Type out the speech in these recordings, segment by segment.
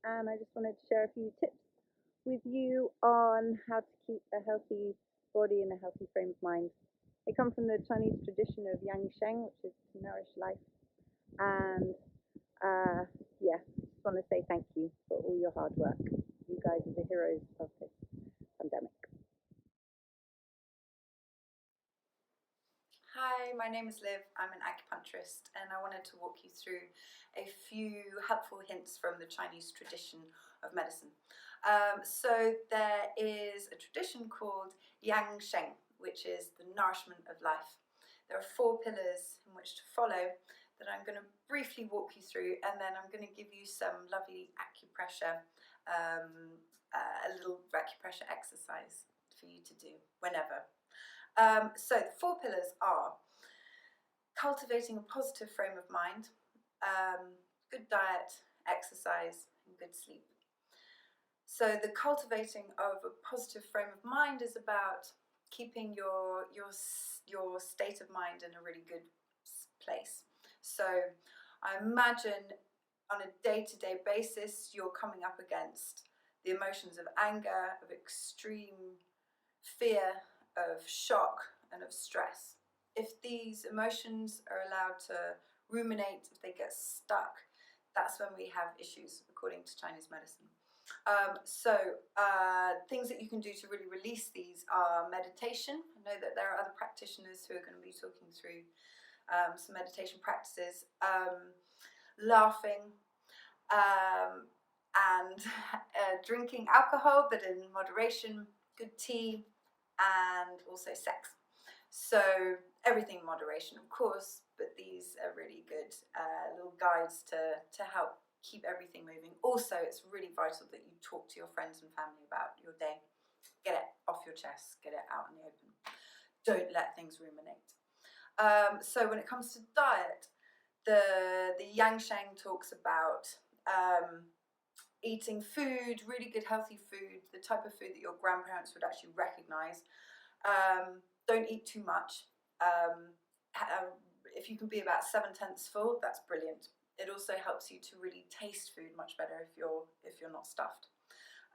and I just wanted to share a few tips with you on how to keep a healthy body and a healthy frame of mind. They come from the Chinese tradition of Yang Sheng, which is to nourish life. And yeah, just want to say thank you for all your hard work. You guys are the heroes of this pandemic. Hi, my name is Liv. I'm an acupuncturist, and I wanted to walk you through a few helpful hints from the Chinese tradition of medicine. So there is a tradition called Yang Sheng, which is the nourishment of life. There are 4 pillars in which to follow that I'm going to briefly walk you through, and then I'm going to give you some lovely acupressure, a little acupressure exercise for you to do whenever. So the 4 pillars are cultivating a positive frame of mind, good diet, exercise, and good sleep. So the cultivating of a positive frame of mind is about keeping your state of mind in a really good place. So I imagine on a day-to-day basis you're coming up against the emotions of anger, of extreme fear, of shock, and of stress. If these emotions are allowed to ruminate, if they get stuck, that's when we have issues, according to Chinese medicine. Things that you can do to really release these are meditation. I know that there are other practitioners who are going to be talking through some meditation practices, laughing, and drinking alcohol, but in moderation, good tea, and also sex. So everything in moderation, of course, but these are really good little guides to help keep everything moving. Also, it's really vital that you talk to your friends and family about your day. Get it off your chest, get it out in the open. Don't let things ruminate. So when it comes to diet, the Yang Sheng talks about eating food, really good healthy food, the type of food that your grandparents would actually recognize. Don't eat too much. If you can be about 7/10 full, that's brilliant. It also helps you to really taste food much better if you're not stuffed.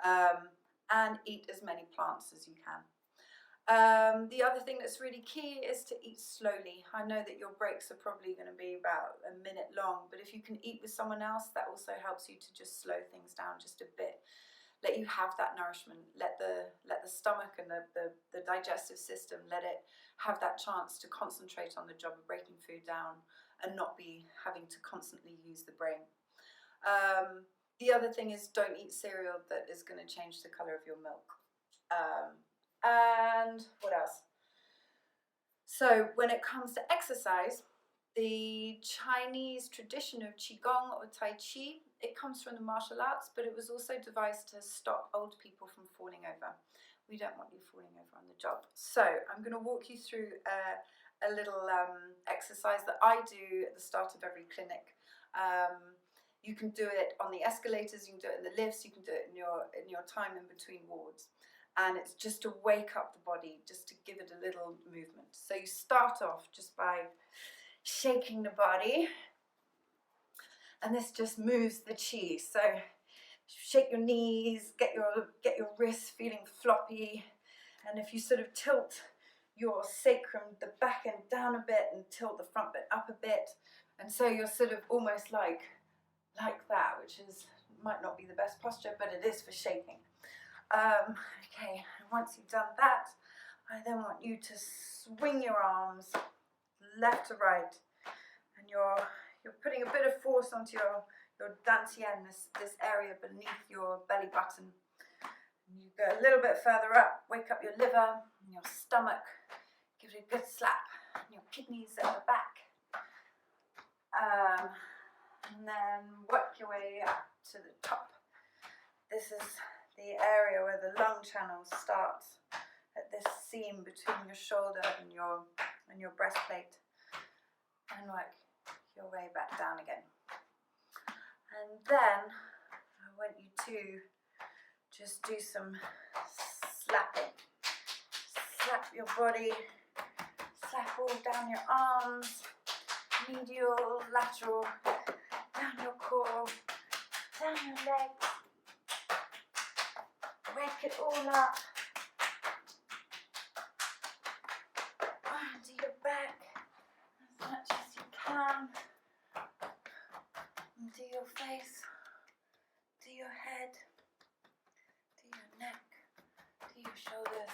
And eat as many plants as you can. The other thing that's really key is to eat slowly. I know that your breaks are probably going to be about a minute long, but if you can eat with someone else, that also helps you to just slow things down just a bit. Let you have that nourishment. Let the stomach and the digestive system, let it have that chance to concentrate on the job of breaking food down and not be having to constantly use the brain. The other thing is, don't eat cereal that is going to change the colour of your milk. And what else? So when it comes to exercise, the Chinese tradition of Qigong or Tai Chi, it comes from the martial arts, but it was also devised to stop old people from falling over. We don't want you falling over on the job. So I'm going to walk you through a little exercise that I do at the start of every clinic. You can do it on the escalators, you can do it in the lifts, you can do it in your time in between wards. And it's just to wake up the body, just to give it a little movement. So you start off just by shaking the body, and this just moves the chi. So shake your knees, get your wrists feeling floppy, and if you sort of tilt your sacrum, the back end down a bit, and tilt the front bit up a bit, and so you're sort of almost like that, which might not be the best posture, but it is for shaking. Okay, once you've done that, I then want you to swing your arms left to right, and you're putting a bit of force onto your dantian, this area beneath your belly button. And you go a little bit further up, wake up your liver and your stomach, give it a good slap, and your kidneys at the back. And then work your way up to the top. This is the area where the lung channel starts at this seam between your shoulder and your breastplate, and work your way back down again. And then I want you to just do some slapping. Slap your body, slap all down your arms, medial, lateral, down your core, down your legs, stack it all up onto your back as much as you can, into your face, to your head, to your neck, to your shoulders,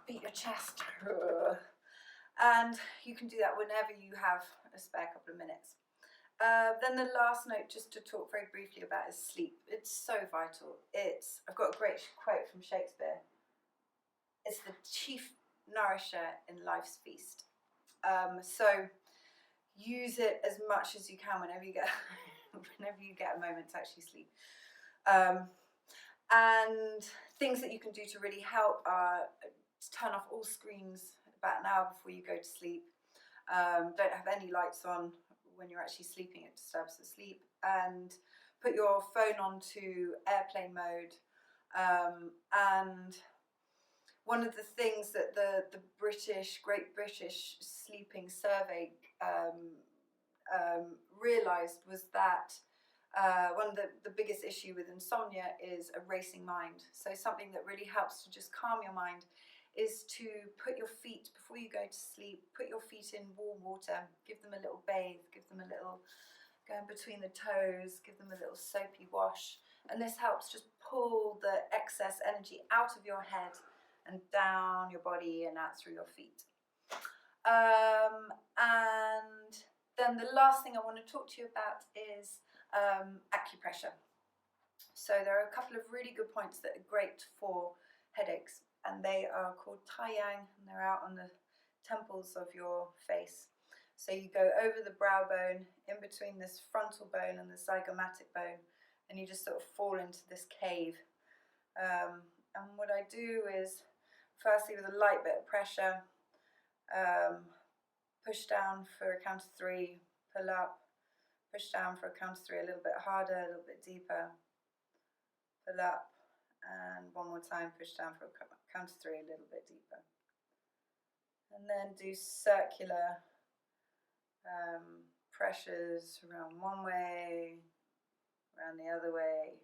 beat your chest. And you can do that whenever you have a spare couple of minutes. Then the last note, just to talk very briefly about, is sleep. It's so vital. I've got a great quote from Shakespeare. It's the chief nourisher in life's feast. So use it as much as you can whenever you get a moment to actually sleep. And things that you can do to really help are to turn off all screens about an hour before you go to sleep. Don't have any lights on when you're actually sleeping, it disturbs the sleep. And put your phone onto airplane mode. And one of the things that the Great British Sleeping Survey realised was that one of the biggest issue with insomnia is a racing mind. So something that really helps to just calm your mind is to put your feet, before you go to sleep, put your feet in warm water, give them a little bathe, give them a little, go in between the toes, give them a little soapy wash. And this helps just pull the excess energy out of your head and down your body and out through your feet. And then the last thing I want to talk to you about is acupressure. So there are a couple of really good points that are great for headaches, and they are called Tai Yang, and they're out on the temples of your face. So you go over the brow bone, in between this frontal bone and the zygomatic bone, and you just sort of fall into this cave. And what I do is, firstly with a light bit of pressure, push down for a count of 3, pull up, push down for a count of 3, a little bit harder, a little bit deeper, pull up, and one more time, push down for a count of 3, a little bit deeper. And then do circular pressures around one way, around the other way.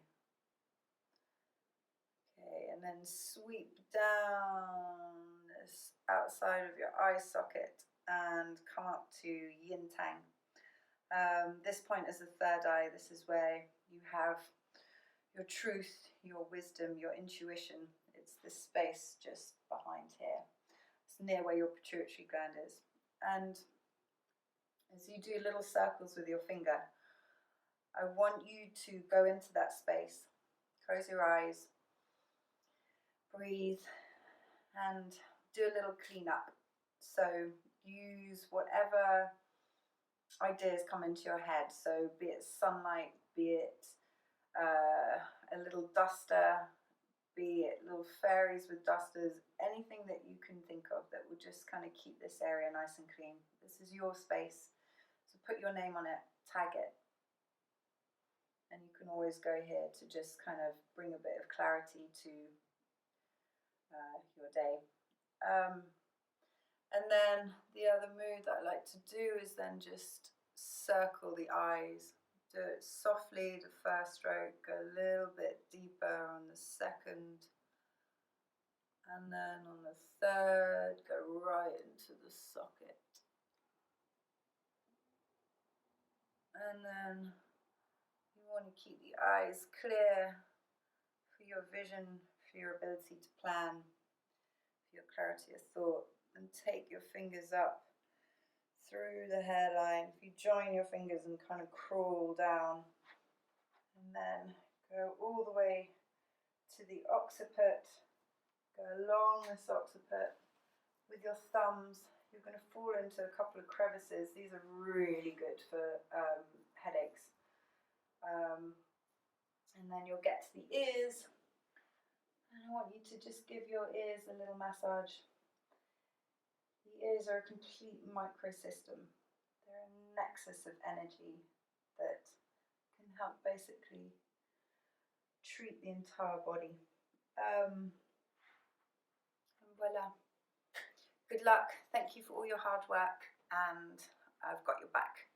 Okay, and then sweep down this outside of your eye socket and come up to yin tang. This point is the third eye. This is where you have your truth, your wisdom, your intuition. It's this space just behind here. It's near where your pituitary gland is. And as you do little circles with your finger, I want you to go into that space. Close your eyes, breathe, and do a little cleanup. So use whatever ideas come into your head. So be it sunlight, be it a little duster, be it little fairies with dusters, anything that you can think of that will just kind of keep this area nice and clean. This is your space, so put your name on it, tag it, and you can always go here to just kind of bring a bit of clarity to your day. And then the other move that I like to do is then just circle the eyes. Do it softly, the first stroke, go a little bit deeper on the second, and then on the third, go right into the socket. And then you want to keep the eyes clear for your vision, for your ability to plan, for your clarity of thought, and take your fingers up through the hairline. If you join your fingers and kind of crawl down, and then go all the way to the occiput, go along this occiput with your thumbs. You're going to fall into a couple of crevices. These are really good for headaches. And then you'll get to the ears, and I want you to just give your ears a little massage. The ears are a complete microsystem. They're a nexus of energy that can help basically treat the entire body. And voila. Good luck. Thank you for all your hard work, and I've got your back.